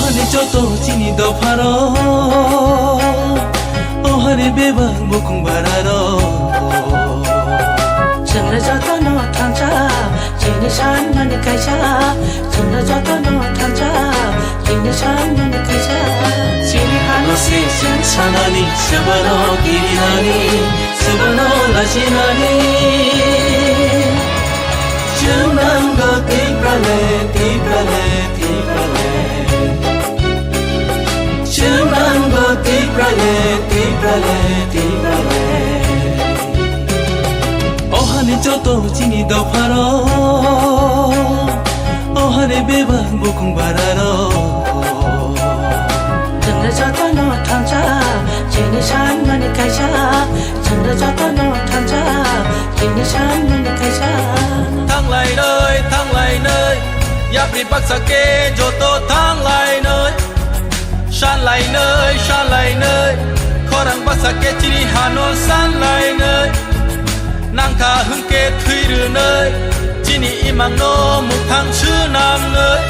어하네 저도 지니도 바로 어하네 배방 목공 바라로 정말 저도 너 탐자 지니 산만의 가자 정말 저도 너 탐자 지니 산만의 가자 지니 하나씩 사나니 스바노 기리나니 스바노 라시나니 주만고 티프랄레 티프랄레 티프랄레 주만고 티프랄레 티프랄레 티프랄레 어하네 저도 지니도 바로 어하네 배방 목공 바라로 정말 저도 너 탐자 지니 산만의 가자 정말 저도 너 탐자 지니 산만의 가자 thang lại nơi giáp đi bắc sa kê cho tô thang lại nơi san lại nơi khó đằng bắc sa kê chỉ đi hà nội san lại nơi nàng thà hưng kê thuy rửa nơi chỉ đi imang no một thang chữ nam nơi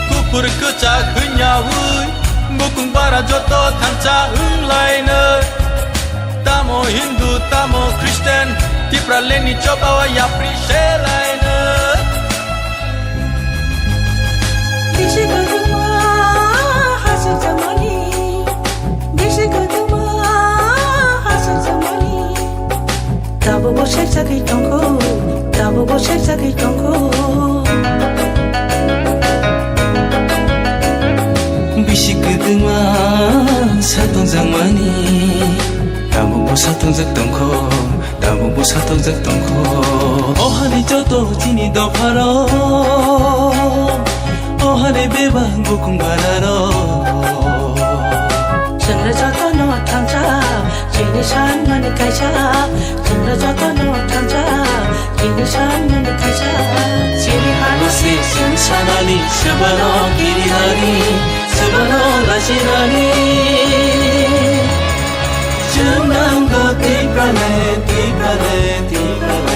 cú pur cứ cha khứ nhà vui một cùng bara cho tô thang cha hưng lại nơi ta mo Hindu ta mo Christian tipra leni chopa wa ya prishe lại nơi Dişi kadınma hasır zamani Dişi kadınma hasır zamani Tabu bu şerse kıytonku Tabu bu şerse kıytonku 비시끄등만 사동장만이 나무부 사동작동코 나무부 사동작동코 어하네 저도 지니도 바로 어하네 배방 목공 바라로 정말 저도 너 탐자 지니 산만의 가자 정말 저도 너 탐자 지니 산만의 가자 지니 하나씩 사나니 스바노 기리나니 스바노 라시나니 주만고 티프랄레 티프랄레 티프랄레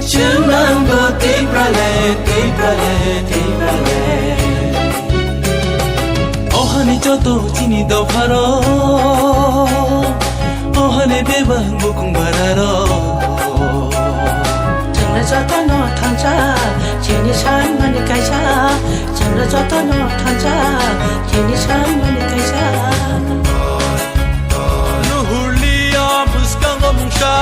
주만고 티프랄레 티프랄레 티프랄레 어하네 저도 지니도 바로 어하네 배방 목공 바라로 정말 저도 너 탐자 지니 산만의 가자 정말 저도 너 탐자 지니 산만의 가자 Nuhulia buscando muncha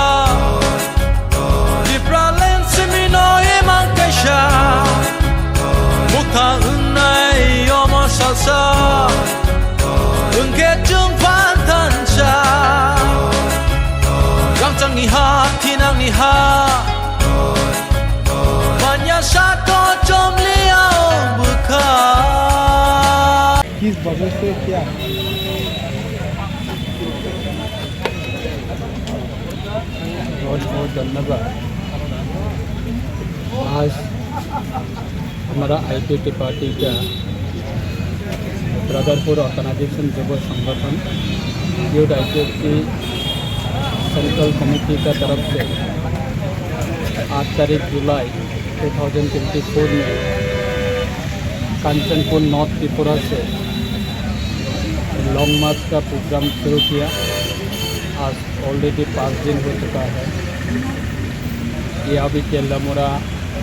Libralen semino e mancasha Mukha unai yomo salsa Unke chung phan than cha Rang chang ni ha thinang ni ha Manya sa ko chom liao bukha किस वजह से क्या बहुत बहुत धन्यवाद। आज हमारा IPT party का ब्रदरपुर ऑर्गेनाइजेशन युव संगठन यूथ IPT सेंट्रल कमेटी का तरफ से 8 तारीख जुलाई 2024 में कांचनपुर नॉर्थ त्रिपुरा से लॉन्ग मार्च का प्रोग्राम शुरू किया। आज ऑलरेडी 5 दिन हो चुका है। ये अभी केल्लामुरा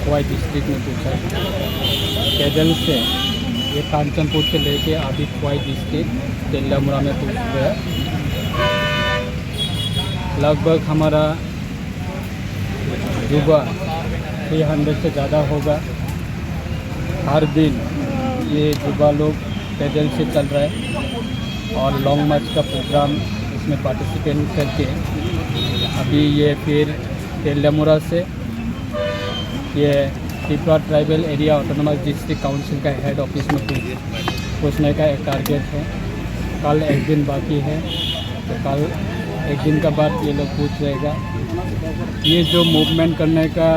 खोवाई डिस्ट्रिक्ट में पूछा पैदल से ये कांचनपुर से लेके अभी खोवाई डिस्ट्रिक्ट केल्लामुरा में पूछ गया। लगभग हमारा युवा 300 से ज़्यादा होगा। हर दिन ये युवा लोग पैदल से चल रहा है और लॉन्ग मार्च का प्रोग्राम इसमें पार्टिसिपेट करके अभी ये फिर केल्लामुरा से ये Tripura tribal area autonomous district council का हेड ऑफिस में पहुँचने का एक टारगेट है। कल एक दिन बाकी है, तो कल एक दिन का बाद ये लोग पूछ रहेगा। ये जो मूवमेंट करने का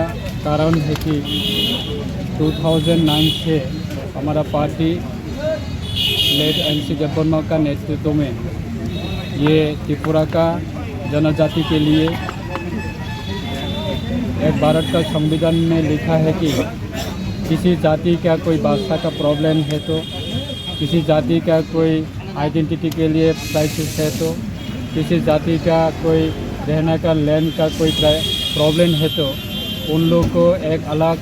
कारण है कि 2009 से हमारा पार्टी लेड MC जब्बरमा का नेतृत्व में ये त्रिपुरा का जनजाति के लिए एक भारत का संविधान में लिखा है कि किसी जाति का कोई भाषा का प्रॉब्लम है तो, किसी जाति का कोई आइडेंटिटी के लिए क्राइसिस है तो, किसी जाति का कोई रहने का लैंड का कोई प्रॉब्लम है तो उन लोगों को एक अलग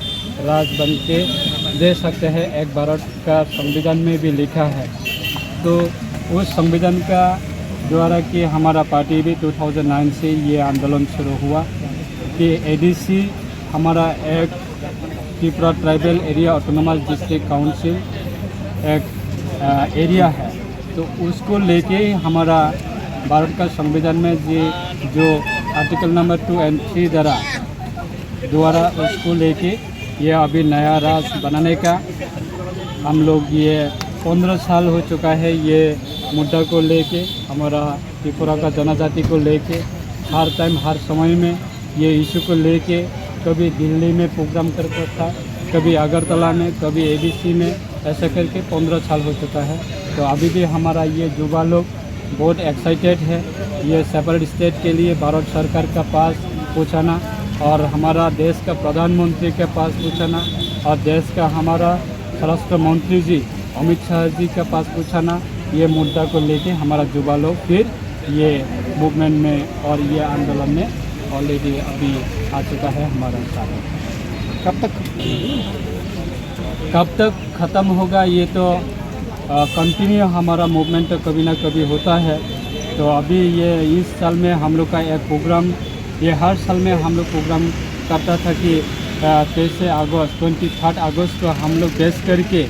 राज्य बन के दे सकते हैं। एक भारत का संविधान में भी लिखा है। तो उस संविधान का द्वारा कि हमारा पार्टी भी 2009 से ये आंदोलन शुरू हुआ कि एडीसी हमारा एक Tripura tribal area autonomous district council एक एरिया है, तो उसको लेके ही हमारा भारत का संविधान में जो आर्टिकल नंबर 2 और 3 द्वारा उसको लेके ये अभी नया राज्य बनाने का हम लोग ये 15 साल हो चुका है ये मुद्दा को लेके, हमारा त्रिपुरा का जनजाति को लेके हर टाइम हर समय में ये इशू को लेके कभी दिल्ली में प्रोग्राम करता था, कभी अगरतला में, कभी एडीसी में, ऐसा करके 15 साल हो चुका है। तो अभी भी हमारा ये युवा लोग बहुत एक्साइटेड है ये सेपरेट स्टेट के लिए भारत सरकार का पास पहुँचाना और हमारा देश का प्रधानमंत्री के पास पहुँचाना और देश का हमारा स्वराष्ट्र मंत्री जी अमित शाह जी के पास पहुँचाना। ये मुद्दा को लेके हमारा युवा लोग फिर ये मूवमेंट में और ये आंदोलन में ऑलरेडी अभी आ चुका है हमारा साथ। कब तक ख़त्म होगा ये तो कंटिन्यू हमारा मूवमेंट तो कभी ना कभी होता है। तो अभी ये इस साल में हम लोग का एक प्रोग्राम, ये हर साल में हम लोग प्रोग्राम करता था कि 23 अगस्त 23 अगस्त को हम लोग बेस करके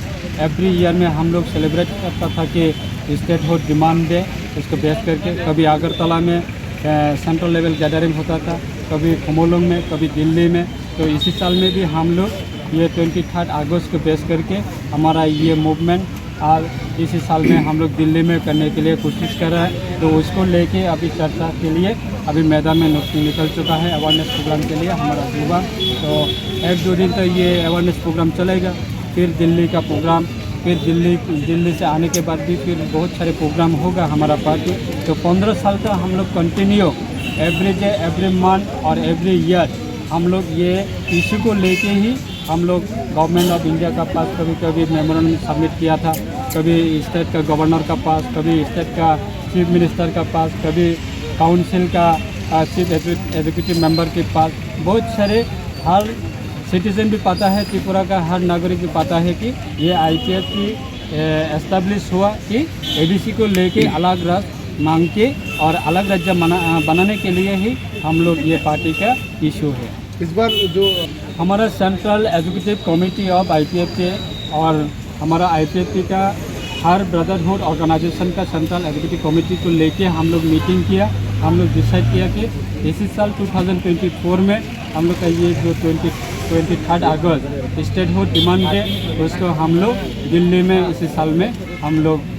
एवरी ईयर में हम लोग सेलिब्रेट करता था कि स्टेट हुड डिमांड डे, उसको बेस करके कभी अगरतला में सेंट्रल लेवल गैदरिंग होता था, कभी खोमोलोंग में, कभी दिल्ली में। तो इसी साल में भी हम लोग ये 23 अगस्त को बेस करके हमारा ये मूवमेंट आज इसी साल में हम लोग दिल्ली में करने के लिए कोशिश कर रहे हैं। तो उसको लेके अभी चर्चा के लिए अभी मैदान में निकल चुका है अवेयरनेस प्रोग्राम के लिए हमारा युवा। तो 1-2 दिन तक ये अवेयरनेस प्रोग्राम चलेगा, फिर दिल्ली का प्रोग्राम, फिर दिल्ली से आने के बाद भी फिर बहुत सारे प्रोग्राम होगा हमारा पार्टी। तो 15 साल तक हम लोग continue every day, every month और एवरी ईयर हम लोग ये इशू को लेके ही हम लोग गवर्नमेंट ऑफ इंडिया का पास कभी मेमोरेंडम सबमिट किया था, कभी स्टेट का गवर्नर का पास, कभी स्टेट का चीफ मिनिस्टर का पास, कभी काउंसिल का चीफ एग्जीक्यूटिव मेंबर के पास। बहुत सारे हर सिटीजन भी पता है, त्रिपुरा का हर नागरिक भी पता है कि ये IPF की एस्टेब्लिश हुआ कि एडीसी को लेके अलग राज्य मांग के और अलग राज्य बनाने के लिए ही हम लोग ये पार्टी का इशू है। इस बार जो हमारा central executive committee of IPF के और हमारा IPF का हर ब्रदरहुड ऑर्गेनाइजेशन का सेंट्रल एग्जीक्यूटिव कमेटी को लेके हम लोग मीटिंग किया। हम लोग डिसाइड किया कि इसी साल 2024 में हम लोग का ये जो 23 अगस्त स्टेटहुड डिमांड डे उसको हम लोग दिल्ली में इसी साल में हम लोग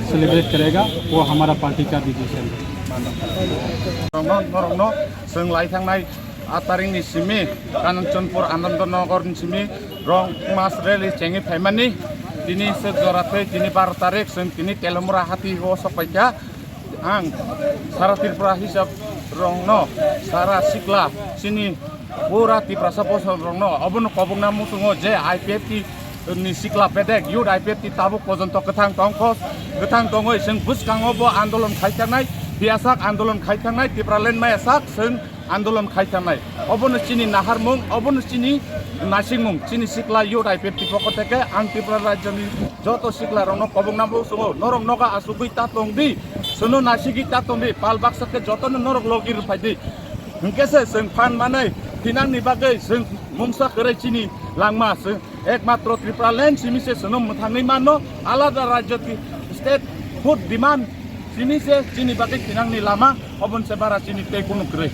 सेलिब्रेट करेगा। वो हमारा पार्टी का डिसीजन है। आतारिंग सिमी कानचनपुर आनंदनगर सिमी रंग मास रैली चेंगी फैमानी दिनी से जराते दिनी 12 तारीख से दिनी तेलमुरा हाथी हो सपैका आं सारा त्रिपुरा हिसाब रंगनो सारा सिक्ला सिनी पूरा त्रिपुरा सपोस रंगनो अबन कबुंगना मुसुङो जे IPF की नि सिक्ला पेदेक युथ IPF की ताबुक पर्यन्त गोथां दङै जों बुसखाङावबो आन्दोलन खायथांनाय बियासाक आन्दोलन खायथांनाय त्रिपुरा लेन्ड मायासाक जों आन्दोलन खायथांनाय अबन चिनी नाहारमुं अबन चिनी नासिंमुं चिनी सिक्ला युथ IPF की पक्ष থেকে आं त्रिपुरा राज्यनि যত सिक्ला रंगनो कबुंगना मुसुङो नरक नगा आसुगै तातंदि सोनो नासिगि तातंदि पाल बाक्साके जतन नरक लगिर फायदि हंकेसे जों फान मानै फिनांनि बागै जों मुंसा करे चिनी लांमा जों एकमात्र त्रिपुरा लेन्ड सिमिसे सोनो मथाङै मानो आलादा राज्य की स्टेट फुड डिमांड सिमिसे चिनी बागै फिनांनि लामा अबन से बारा चिनी ते कुनु करे